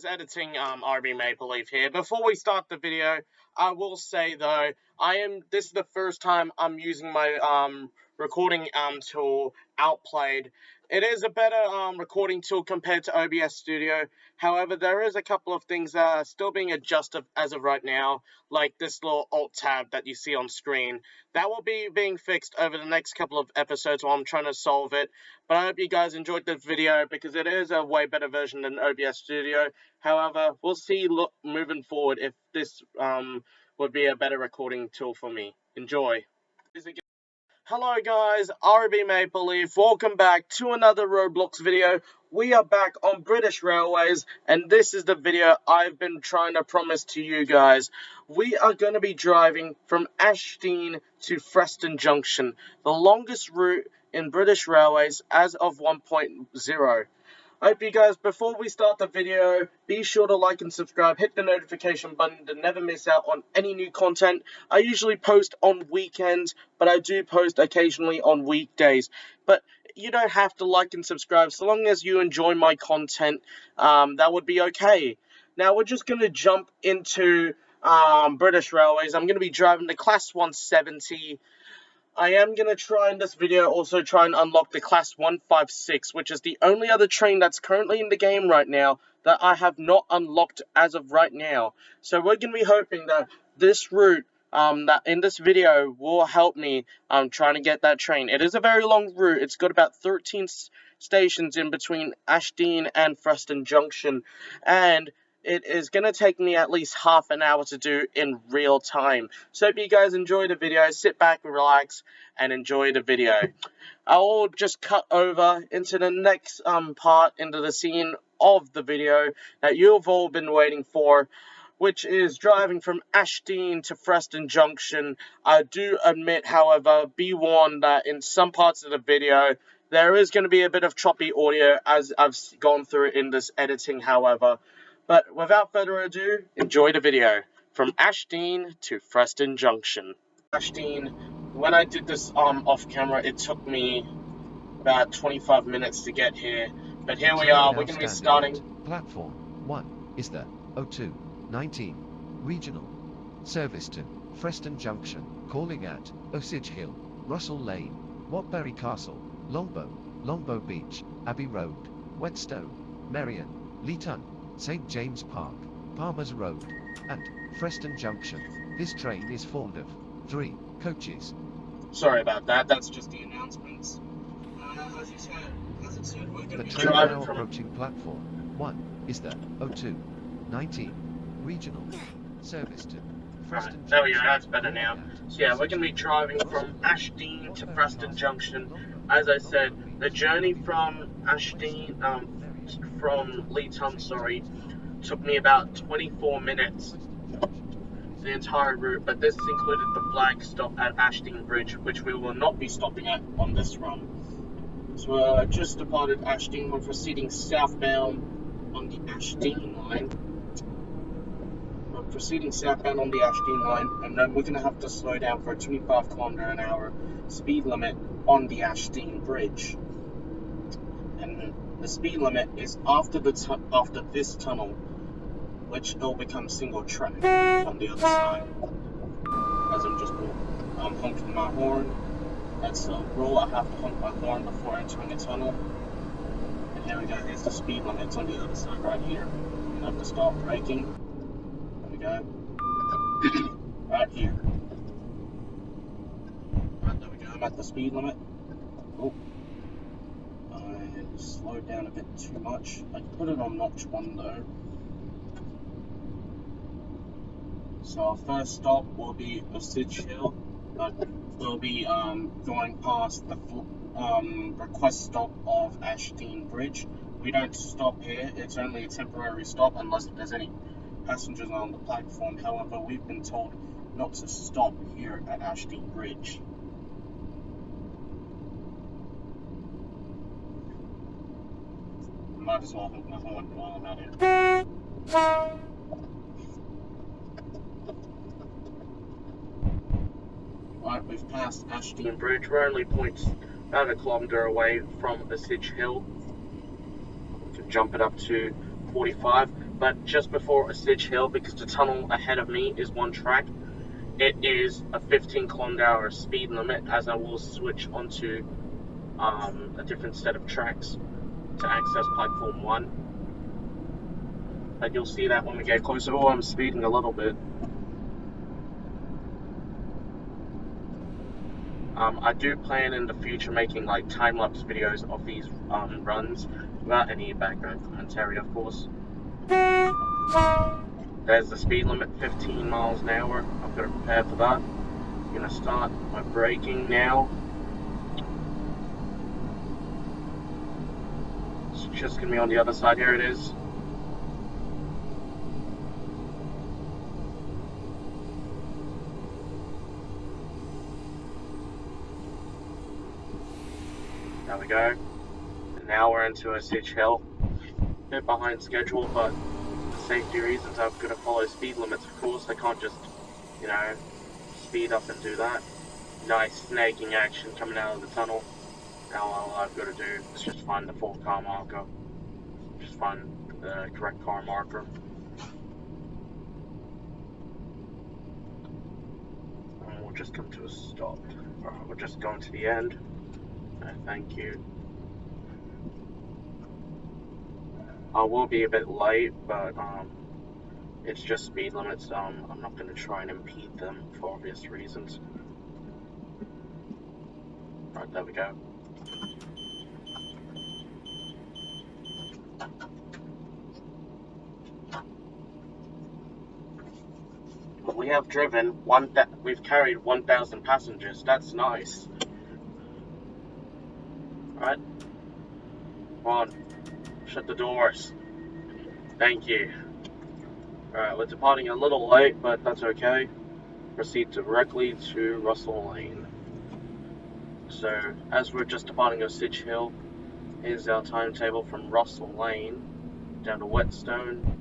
guys, editing RBMapleLeaf here. Before we start the video, I will say though, this is the first time I'm using my recording tool, Outplayed. It is a better recording tool compared to OBS Studio. However, there is a couple of things that are still being adjusted as of right now, like this little Alt tab that you see on screen. That will be being fixed over the next couple of episodes while I'm trying to solve it. But I hope you guys enjoyed the video because it is a way better version than OBS Studio. However, we'll see moving forward if this would be a better recording tool for me. Enjoy. Hello guys, RBMapleLeaf, welcome back to another Roblox video. We are back on British Railways, and this is the video I've been trying to promise to you guys. We are going to be driving from Ashdean to Freston Junction, the longest route in British Railways as of 1.0. I hope you guys, before we start the video, be sure to like and subscribe, hit the notification button to never miss out on any new content. I usually post on weekends, but I do post occasionally on weekdays. But you don't have to like and subscribe, so long as you enjoy my content, that would be okay. Now we're just going to jump into British Railways. I'm going to be driving the Class 170. I am going to try in this video also try and unlock the Class 156, which is the only other train that's currently in the game right now that I have not unlocked as of right now. So we're going to be hoping that this route, that in this video, will help me trying to get that train. It is a very long route. It's got about 13 stations in between Ashdean and Freston Junction, and it is going to take me at least half an hour to do in real time. So if you guys enjoy the video, sit back and relax and enjoy the video. I'll just cut over into the next part, into the scene of the video that you've all been waiting for, which is driving from Ashdean to Freston Junction. I do admit, however, be warned that in some parts of the video, there is going to be a bit of choppy audio as I've gone through it in this editing, however. But without further ado, enjoy the video. From Ashdean to Freston Junction. Ashdean, when I did this off camera, it took me about 25 minutes to get here. But here we are, we're going to be starting. Platform 1 is the 0219 regional service to Freston Junction, calling at Osage Hill, Russell Lane, Watbury Castle, Longbow Beach, Abbey Road, Whetstone, Merion, Leeton, St. James Park, Palmer's Road, and Freston Junction. This train is formed of 3 coaches. Sorry about that, that's just the announcements. As it said, we're going to be driving from... approaching platform 1 is the 0219 regional service to Freston Junction. There we go, that's better now. So yeah, we're going to be driving from Ashdean to Freston Junction. As I said, the journey from Ashdean, from Leeton, took me about 24 minutes, the entire route, but this included the flag stop at Ashdean Bridge, which we will not be stopping at on this run. So we're just departed Ashdean, we're proceeding southbound on the Ashdean line. We're proceeding southbound on the Ashdean line, and then we're going to have to slow down for a 25 km/h speed limit on the Ashdean Bridge. And the speed limit is after this tunnel, which will become single track on the other side. As I'm just honking my horn. That's a rule, I have to honk my horn before entering a tunnel. And here we go, here's the speed limit on the other side right here. I have to start braking. There we go. Right here. Right, there we go, I'm at the speed limit. Oh. Slowed down a bit too much. I put it on notch 1 though. So our first stop will be Osage Hill, but we'll be going past the request stop of Ashdean Bridge. We don't stop here, it's only a temporary stop unless there's any passengers on the platform. However, we've been told not to stop here at Ashdean Bridge. Might as well honk my horn while I'm at it. Right, we've passed Ashdean Bridge. We're only about a kilometre away from Osage Hill. We can jump it up to 45. but just before Osage Hill, because the tunnel ahead of me is one track, it is a 15km/h speed limit, as I will switch onto a different set of tracks to access platform 1. But you'll see that when we get closer. Oh, I'm speeding a little bit. I do plan in the future making like time-lapse videos of these runs without any background commentary, of course. There's the speed limit, 15 miles an hour. I've got to prepare for that. I'm going to start my braking now. It's just going to be on the other side. Here it is. There we go. And now we're into Osage Hill. A bit behind schedule, but for safety reasons I've got to follow speed limits, of course. I can't just, you know, speed up and do that. Nice snaking action coming out of the tunnel. Now all I've got to do is just find the full car marker. Just find the correct car marker. And we'll just come to a stop. Alright, we're just going to the end. Thank you. I will be a bit late, but it's just speed limits. I'm not going to try and impede them for obvious reasons. Right, there we go. We have driven we've carried 1,000 passengers. That's nice. Right. Come on. Shut the doors. Thank you. Alright, we're departing a little late, but that's okay. Proceed directly to Russell Lane. So, as we're just departing Osage Hill, here's our timetable from Russell Lane down to Whetstone,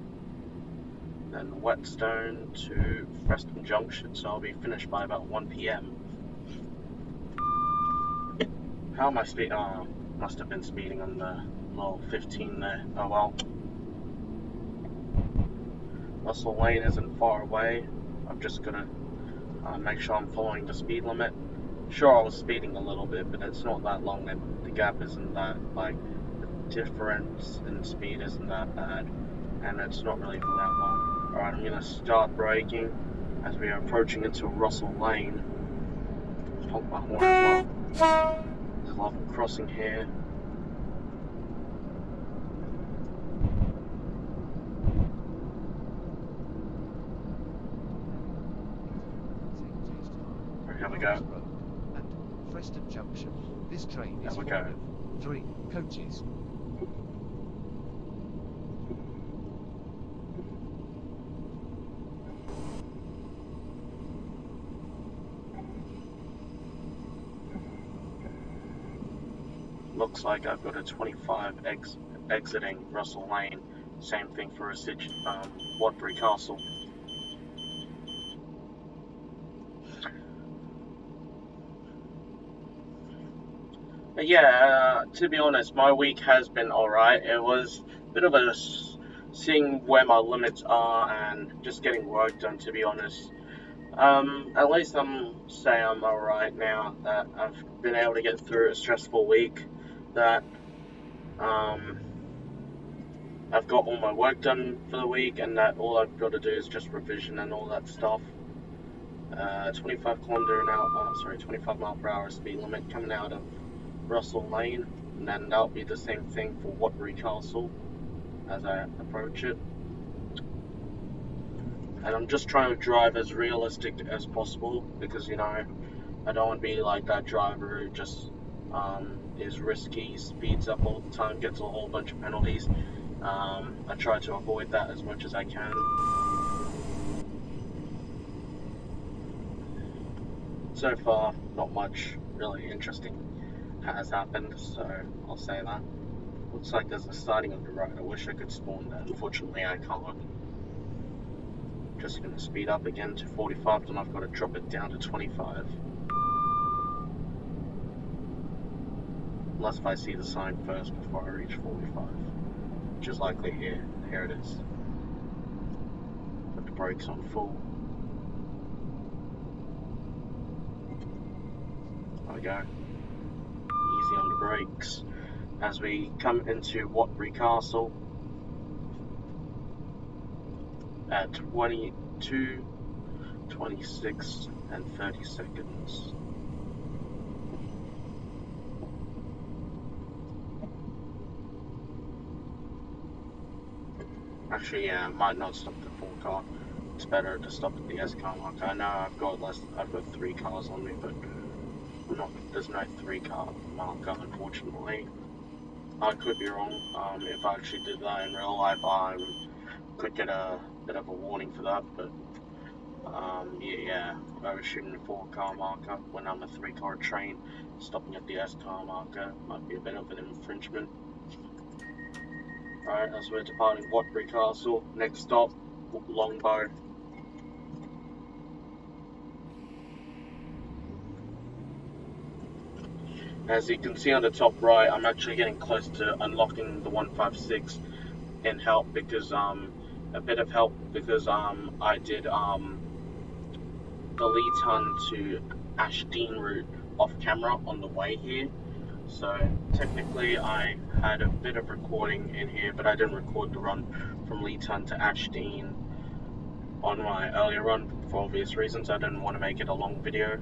then Whetstone to Freston Junction, so I'll be finished by about 1 PM. How am I speeding? Oh, must have been speeding on the little 15 there. Oh well. Russell Lane isn't far away. I'm just gonna make sure I'm following the speed limit. Sure, I was speeding a little bit, but it's not that long, and the gap isn't that, like, the difference in speed isn't that bad, and it's not really for that long. Alright, I'm gonna start braking as we are approaching into Russell Lane. Honk my horn as well. There's a level crossing here. Here we go. And Freston Junction. This train is There we full go. of 3 coaches. Looks like I've got a 25 exiting Russell Lane. Same thing for Osage, Waterbury Castle. But yeah, to be honest, my week has been alright. It was a bit of a seeing where my limits are and just getting work done, to be honest. At least I'm alright now that I've been able to get through a stressful week, that I've got all my work done for the week, and that all I've got to do is just revision and all that stuff. 25 mile/h speed limit coming out of Russell Lane, and then that'll be the same thing for Waterbury Castle as I approach it. And I'm just trying to drive as realistic as possible, because, you know, I don't want to be like that driver who just is risky, speeds up all the time, gets a whole bunch of penalties. I try to avoid that as much as I can. So far, not much really interesting has happened, so I'll say that. Looks like there's a siding on the road. I wish I could spawn there. Unfortunately, I can't. Just going to speed up again to 45, then I've got to drop it down to 25. Unless if I see the sign first before I reach 45, which is likely here. Here it is. brakes on full. There we go. Easy on the brakes. As we come into Watbury Castle at 22, 26 and 30 seconds. Actually, yeah, I might not stop the 4 car. It's better to stop at the S car marker. I know I've got 3 cars on me, but there's no 3 car marker, unfortunately. I could be wrong. If I actually did that in real life, I could get a bit of a warning for that, but yeah, I was shooting a 4 car marker when I'm a 3 car train. Stopping at the S car marker might be a bit of an infringement. Alright, as we're departing Watbury Castle, next stop, Longbow. As you can see on the top right, I'm actually getting close to unlocking the 156 in help because a bit of help because I did the Leeton to Ashdean route off camera on the way here. So technically I had a bit of recording in here, but I didn't record the run from Leeton to Ashdean on my earlier run for obvious reasons. I didn't want to make it a long video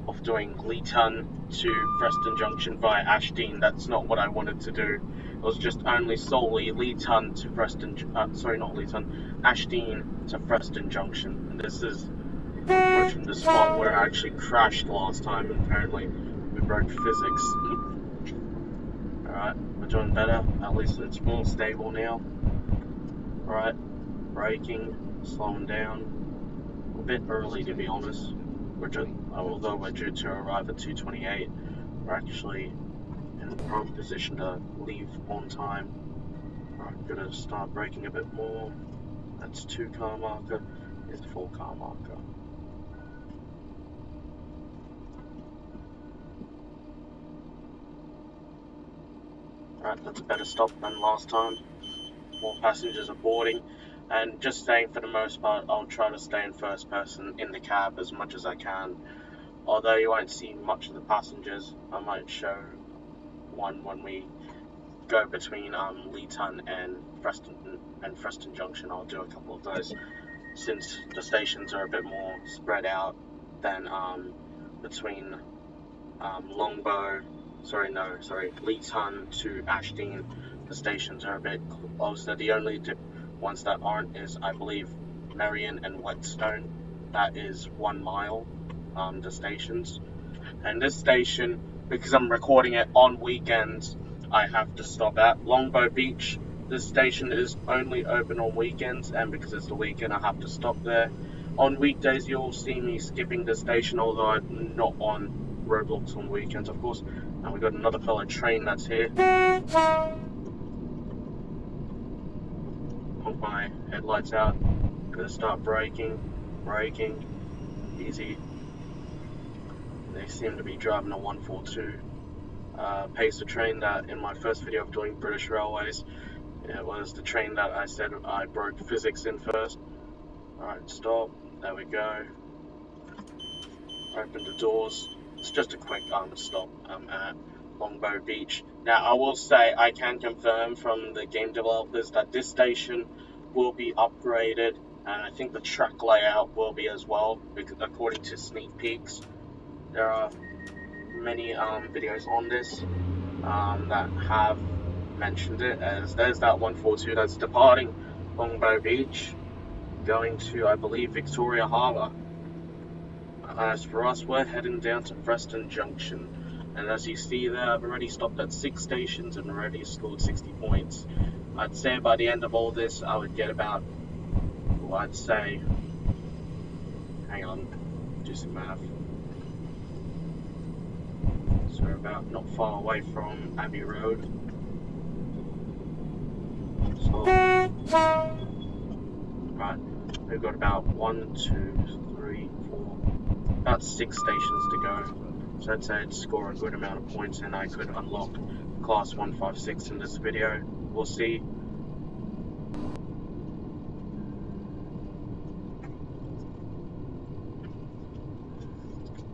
of doing Leeton to Freston Junction via Ashdean. That's not what I wanted to do. It was just only solely Leeton to Freston, Ashdean to Freston Junction. And this is approaching the spot where I actually crashed last time, and apparently we broke physics. Alright, we're doing better. At least it's more stable now. Alright, braking, slowing down. A bit early, to be honest. Although we're due to arrive at 2:28, we're actually in the prime position to leave on time. Alright, gonna start braking a bit more. That's 2 car marker. Here's a 4 car marker. Alright, that's a better stop than last time. More passengers are boarding. And just saying, for the most part, I'll try to stay in first person in the cab as much as I can. Although you won't see much of the passengers, I might show one when we go between Leeton and Freston Junction. I'll do a couple of those, since the stations are a bit more spread out than between Leeton to Ashdean. The stations are a bit closer. The only ones that aren't is, I believe, Marion and Whetstone. That is 1 mile, the stations. And this station, because I'm recording it on weekends, I have to stop at Longbow Beach. This station is only open on weekends, and because it's the weekend, I have to stop there. On weekdays, you'll see me skipping the station, although I'm not on Roblox on weekends, of course. And we've got another fellow train that's here. Put my headlights out. Gonna start braking, easy. They seem to be driving a 142 pacer train that in my first video of doing British Railways, it was the train that I said I broke physics in first. Alright, stop. There we go. Open the doors. It's just a quick stop at Longbow Beach. Now, I will say, I can confirm from the game developers that this station will be upgraded, and I think the track layout will be as well, because according to sneak peeks. There are many videos on this that have mentioned it, as there's that 142 that's departing Longbow Beach, going to, I believe, Victoria Harbour. As for us, we're heading down to Freston Junction, and as you see there, I've already stopped at 6 stations and already scored 60 points. I'd say by the end of all this, I would get about, well, I'd say, hang on, do some math. So we're about not far away from Abbey Road. So, right, we've got about 1, 2, 3, 4, about 6 stations to go. So I'd say I'd score a good amount of points and I could unlock Class 156 in this video. We'll see.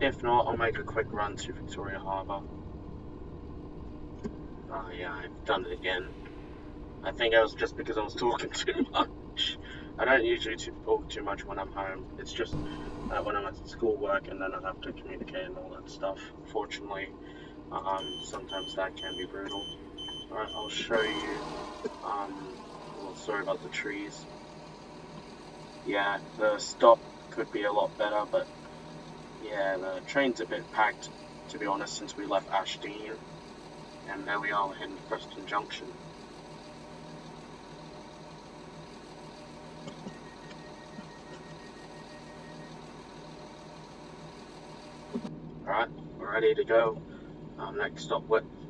If not, I'll make a quick run to Victoria Harbour. Oh yeah, I've done it again. I think it was just because I was talking too much. I don't usually talk too much when I'm home. It's just when I'm at schoolwork and then I have to communicate and all that stuff. Fortunately, sometimes that can be brutal. Alright, I'll show you. Well, sorry about the trees. Yeah, the stop could be a lot better, but yeah, the train's a bit packed, to be honest, since we left Ashdean. And there we are, we're heading to Freston Junction. Alright, we're ready to go. Next stop,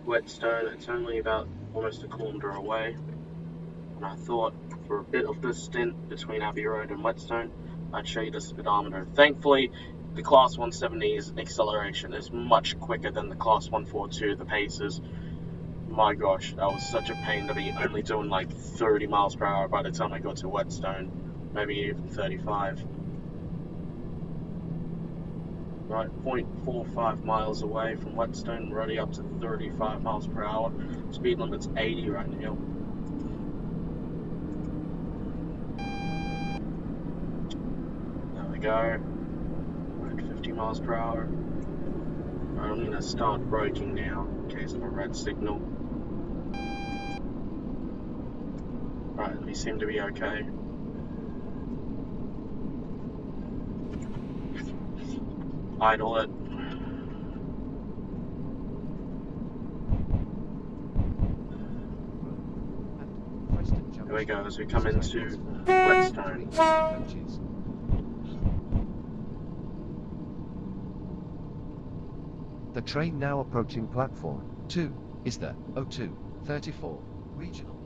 Whetstone. It's only about almost a kilometre away. And I thought for a bit of this stint between Abbey Road and Whetstone, I'd show you the speedometer. Thankfully, the Class 170's acceleration is much quicker than the Class 142, the paces. My gosh, that was such a pain to be only doing like 30 miles per hour by the time I got to Whetstone. Maybe even 35. Right, 0.45 miles away from Whetstone, we're already up to 35 miles per hour. Speed limit's 80 right now. There we go. We're at 50 miles per hour. Right, I'm gonna start braking now in case of a red signal. Right, we seem to be okay. Idle it. There we go, as we come into Whetstone. The train now approaching platform 2 is the 0234 regional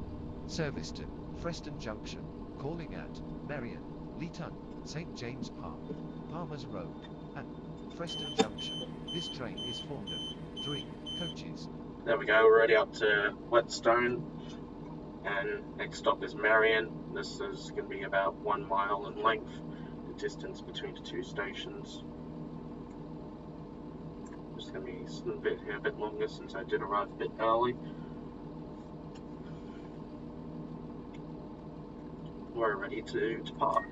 service to Freston Junction, calling at Marion, Leeton, St. James Park, Palmer's Road, and Freston Junction. This train is formed of 3 coaches. There we go, we're already up to Whetstone, and next stop is Marion. This is going to be about 1 mile in length, the distance between the 2 stations. It's going to be a bit longer since I did arrive a bit early. We're ready to depart.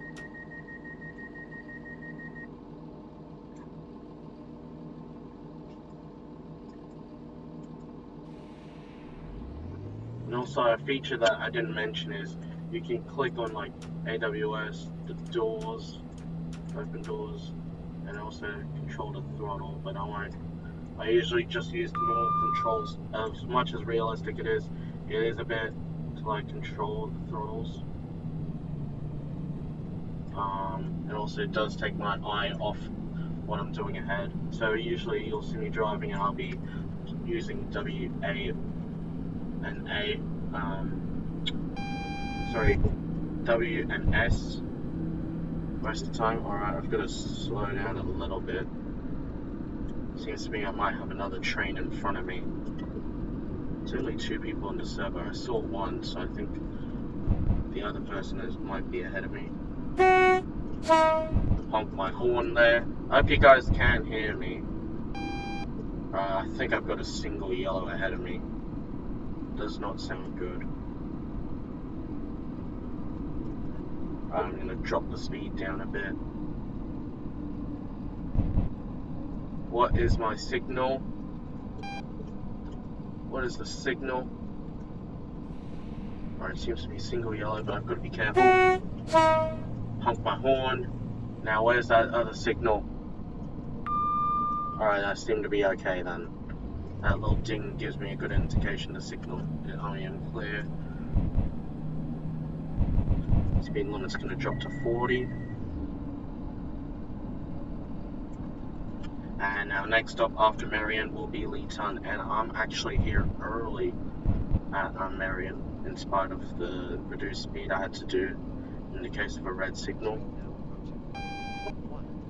And also a feature that I didn't mention is you can click on like AWS, the doors, open doors, and also control the throttle, but I won't. I usually just use the normal controls. As much as realistic it is a bit to like control the throttles. And also it does take my eye off what I'm doing ahead. So usually you'll see me driving and I'll be using W, A, and A, W and S most of the time. Alright, I've got to slow down a little bit. Seems to me I might have another train in front of me. There's only 2 people on the server. I saw one, so I think the other person might be ahead of me. Honk my horn there. I hope you guys can hear me. I think I've got a single yellow ahead of me. Does not sound good. I'm going to drop the speed down a bit. What is my signal? What is the signal? Alright, it seems to be single yellow, but I've got to be careful. Honk my horn. Now where's that other signal? Alright, I seem to be okay then. That little ding gives me a good indication the signal that I am clear. Speed limit's going to drop to 40. And now next stop after Marion will be Leeton, and I'm actually here early at Marion in spite of the reduced speed I had to do in the case of a red signal.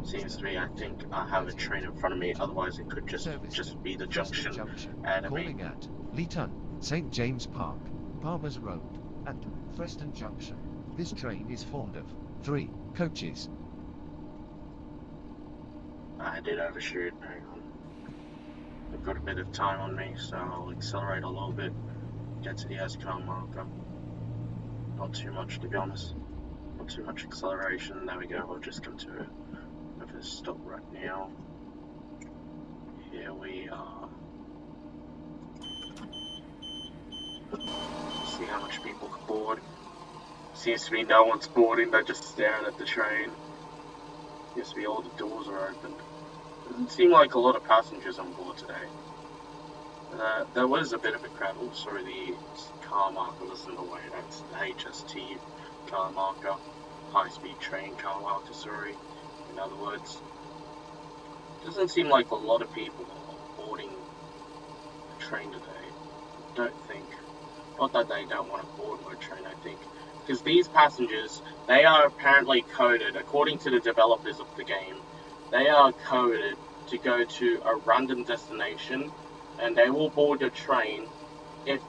Seems to me I think I have a train in front of me, otherwise it could just be the junction ahead of me. Calling at Leeton, St. James Park, Palmer's Road, and Freston Junction. This train is formed of 3 coaches. I did overshoot. Hang on. I've got a bit of time on me, so I'll accelerate a little bit. Get to the S car marker. Not too much, to be honest. Not too much acceleration. There we go. We'll just come to a stop right now. Here we are. See how much people are board. Seems to be no one's boarding. They're just staring at the train. Seems to be all the doors are open. Doesn't seem like a lot of passengers on board today. There was a bit of a crowd. Oh, sorry, the car marker was in the way. That's the HST car marker. High-speed train car marker, sorry. In other words. Doesn't seem like a lot of people are boarding the train today. I don't think. Not that they don't want to board my train, I think. Because these passengers, they are apparently coded, according to the developers of the game, they are coded to go to a random destination, and they will board your train if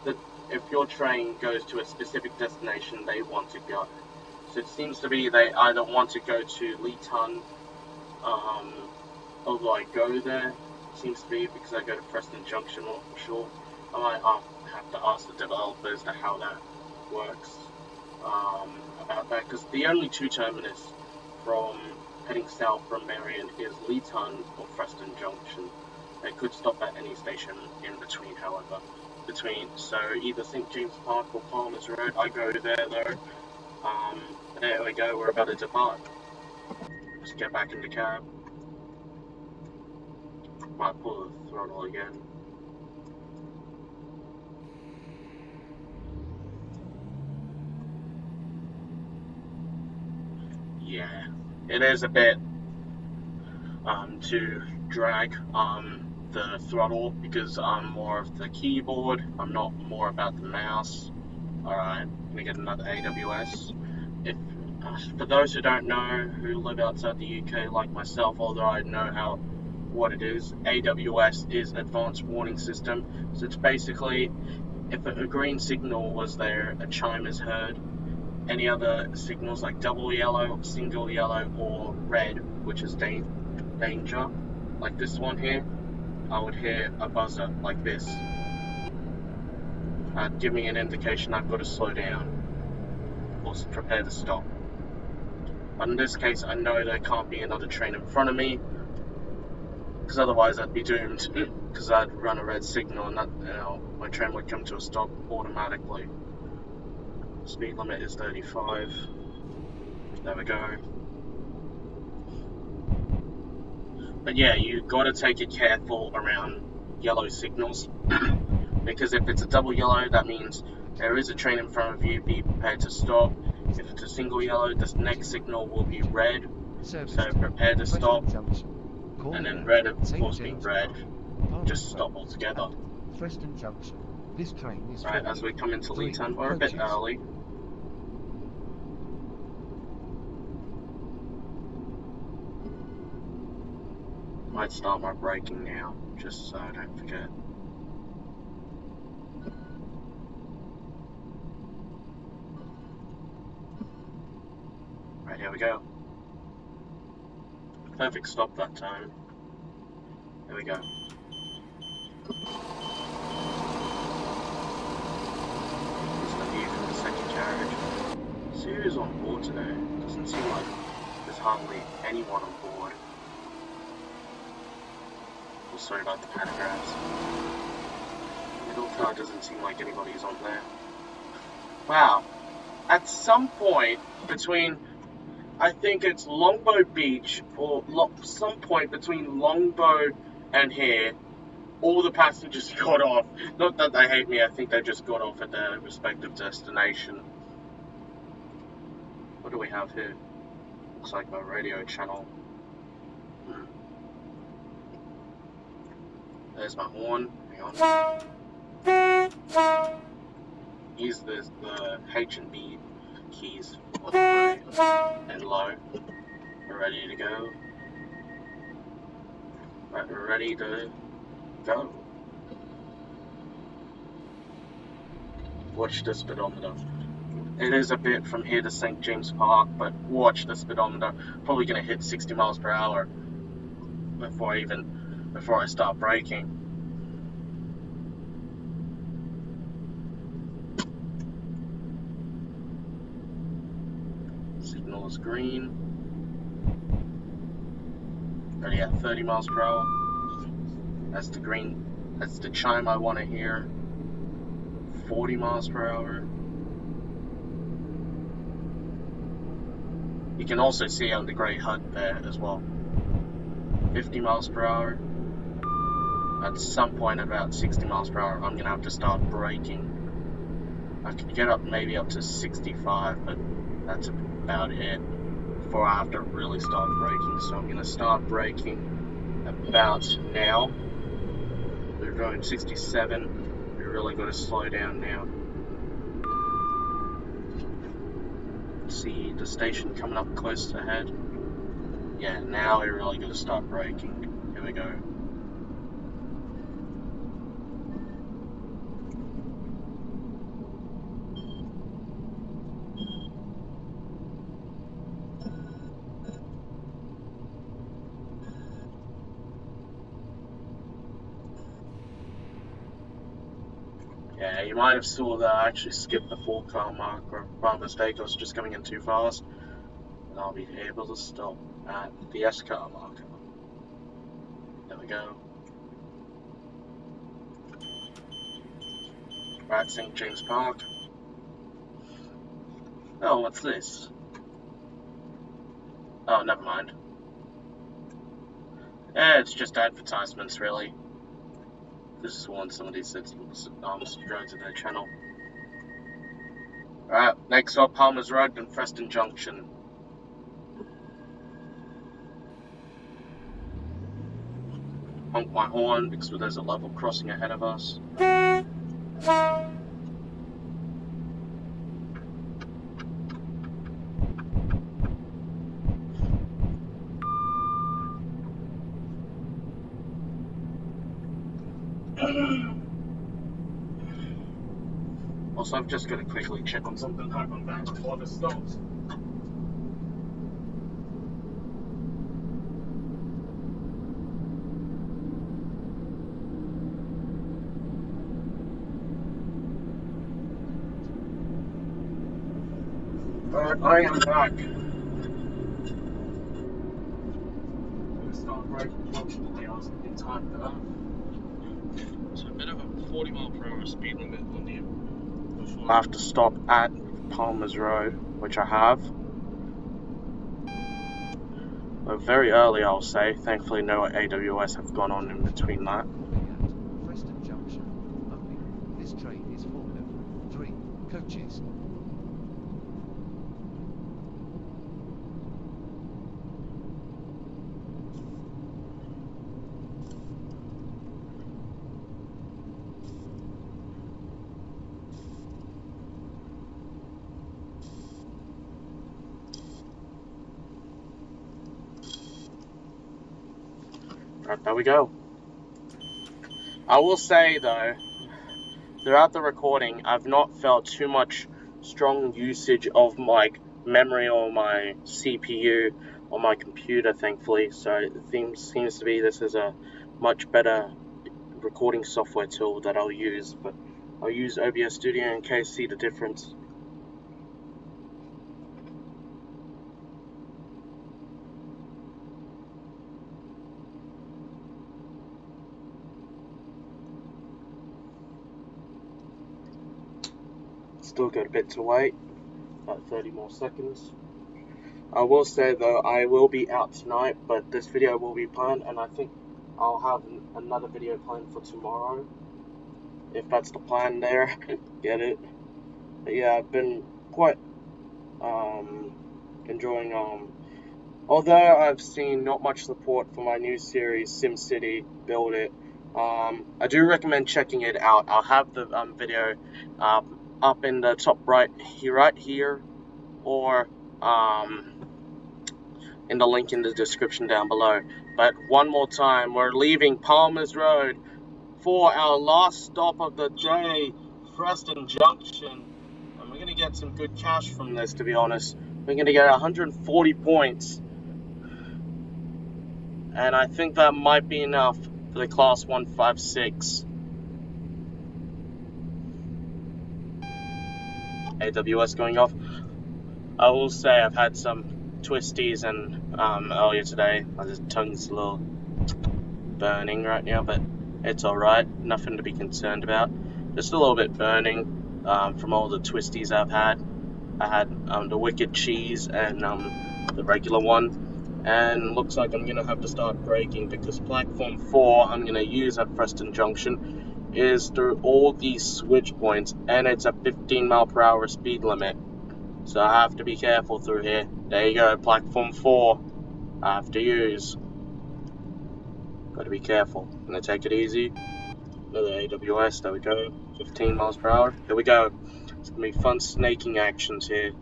your train goes to a specific destination they want to go. So it seems to be they either want to go to Leeton, although I go there, seems to be because I go to Freston Junction, not sure. I might have to ask the developers to how that works about that, because the only two terminus from heading south from Marion is Leeton or Freston Junction. They could stop at any station in between, however. So either St. James Park or Palmer's Road. I go there though. There we go, we're about to depart. Just get back in the cab. Might pull the throttle again. Yeah, it is a bit to drag the throttle because I'm more of the keyboard. I'm not more about the mouse. Alright, we get another AWS. For those who don't know, who live outside the UK like myself, although I know what it is, AWS is Advanced Warning System. So it's basically, if a green signal was there, a chime is heard. Any other signals like double yellow, single yellow, or red, which is danger, like this one here, I would hear a buzzer like this. Give me an indication I've got to slow down or prepare to stop. But in this case, I know there can't be another train in front of me, because otherwise I'd be doomed, because I'd run a red signal and that, my train would come to a stop automatically. Speed limit is 35. There we go. But yeah, you gotta take it careful around yellow signals, because if it's a double yellow, that means there is a train in front of you, be prepared to stop. If it's a single yellow, this next signal will be red, so prepare to stop. And then red, of course, being red, just stop altogether. Freston Junction. This train is right as we come into Leeton. We're a bit early. Might start my braking now, just so I don't forget. Right, here we go. Perfect stop that time. There we go. Here's the view from the second carriage. See who's on board today. Doesn't seem like there's hardly anyone on board. Oh, sorry about the panographs. Middle car doesn't seem like anybody's on there. Wow. At some point between, I think it's Longbow Beach, or some point between Longbow and here, all the passengers got off. Not that they hate me, I think they just got off at their respective destination. What do we have here? Looks like my radio channel. There's my horn. Hang on. Use the H and B keys on high and low. We're ready to go. Right, we're ready to go. Watch the speedometer. It is a bit from here to St. James Park, but watch the speedometer. Probably gonna hit 60 miles per hour. before I start braking. Signal is green. Already at 30 miles per hour. That's the green. That's the chime I want to hear. 40 miles per hour. You can also see on the grey HUD there as well. 50 miles per hour. At some point at about 60 miles per hour, I'm going to have to start braking. I could get up maybe up to 65, but that's about it before I have to really start braking. So I'm going to start braking about now. We're going 67. We're really going to slow down now. See the station coming up close ahead. Yeah, now we're really going to start braking. Here we go. Yeah, you might have saw that I actually skipped the 4-car mark, or by mistake I was just coming in too fast. And I'll be able to stop at the S-car marker. There we go. Right, St. James Park. Oh, what's this? Oh, never mind. Yeah, it's just advertisements, really. This is one somebody said subscribe to their channel. Alright, next up, Palmer's Road and Freston Junction. Honk my horn because there's a level crossing ahead of us. Also, I've just got to quickly check on something. Hope I'm back before this stops. Alright, I am back. I'm going to start braking. Fortunately, I was in time for that. So a bit of a 40 mile per hour speed limit on the before I have to stop at Palmer's Road, which I have. But very early, I'll say. Thankfully, no AWS have gone on in between that. Freston Junction. Only. This train is full of 3 coaches. Right, there we go. I will say though, throughout the recording, I've not felt too much strong usage of my memory or my CPU or my computer, thankfully. So it seems to be this is a much better recording software tool that I'll use. But I'll use OBS Studio in case see the difference. Still got a bit to wait, about 30 more seconds. I will say though, I will be out tonight, but this video will be planned, and I think I'll have another video planned for tomorrow. If that's the plan there, get it. But yeah, I've been quite enjoying although I've seen not much support for my new series, Simcity Buildit. I do recommend checking it out. I'll have the video up in the top right here, or in the link in the description down below. But one more time, we're leaving Palmer's Road for our last stop of the day, Freston Junction, and we're going to get some good cash from this, to be honest. We're going to get 140 points. And I think that might be enough for the Class 156. AWS going off. I will say I've had some twisties and earlier today. My tongue's a little burning right now, but it's alright. Nothing to be concerned about. Just a little bit burning from all the twisties I've had. I had the wicked cheese and the regular one. And looks like I'm going to have to start braking because platform 4 I'm going to use at Freston Junction is through all these switch points, and it's a 15 mile per hour speed limit. So I have to be careful through here. There you go, platform 4. I have to use. Gotta be careful. Gonna take it easy. Another AWS, there we go. 15 miles per hour. Here we go. It's gonna be fun snaking actions here.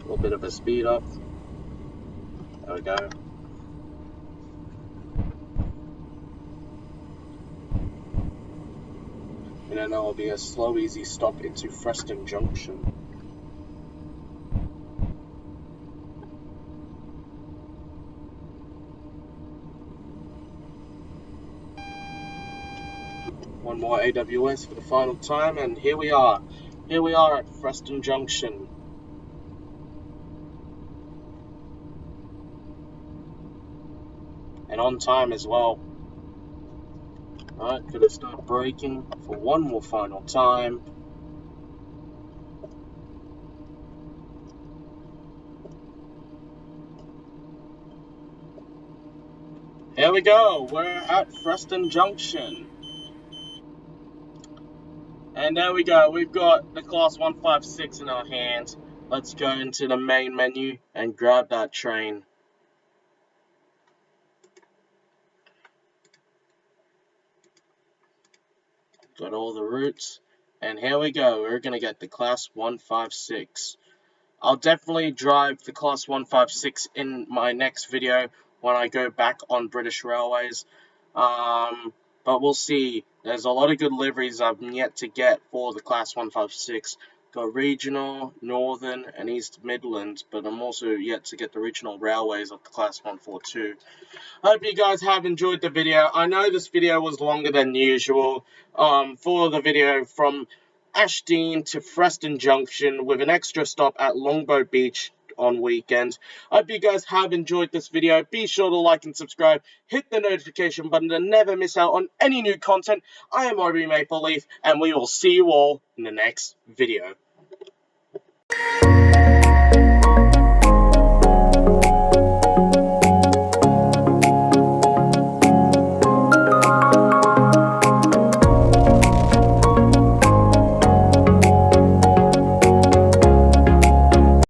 A little bit of a speed up. There we go. And then there will be a slow, easy stop into Freston Junction. One more AWS for the final time, and here we are. Here we are at Freston Junction. And on time as well. Alright, gonna start braking for one more final time. Here we go, we're at Freston Junction. And there we go, we've got the Class 156 in our hands. Let's go into the main menu and grab that train. Got all the routes. And here we go, we're going to get the Class 156. I'll definitely drive the Class 156 in my next video when I go back on British Railways. But we'll see. There's a lot of good liveries I've yet to get for the Class 156. Got regional, northern, and east Midlands, but I'm also yet to get the regional railways of the Class 142. Hope you guys have enjoyed the video. I know this video was longer than usual for the video from Ashdean to Freston Junction with an extra stop at Longboat Beach on weekends. I hope you guys have enjoyed this video. Be sure to like and subscribe. Hit the notification button to never miss out on any new content. I am RBMapleLeaf, and we will see you all in the next video.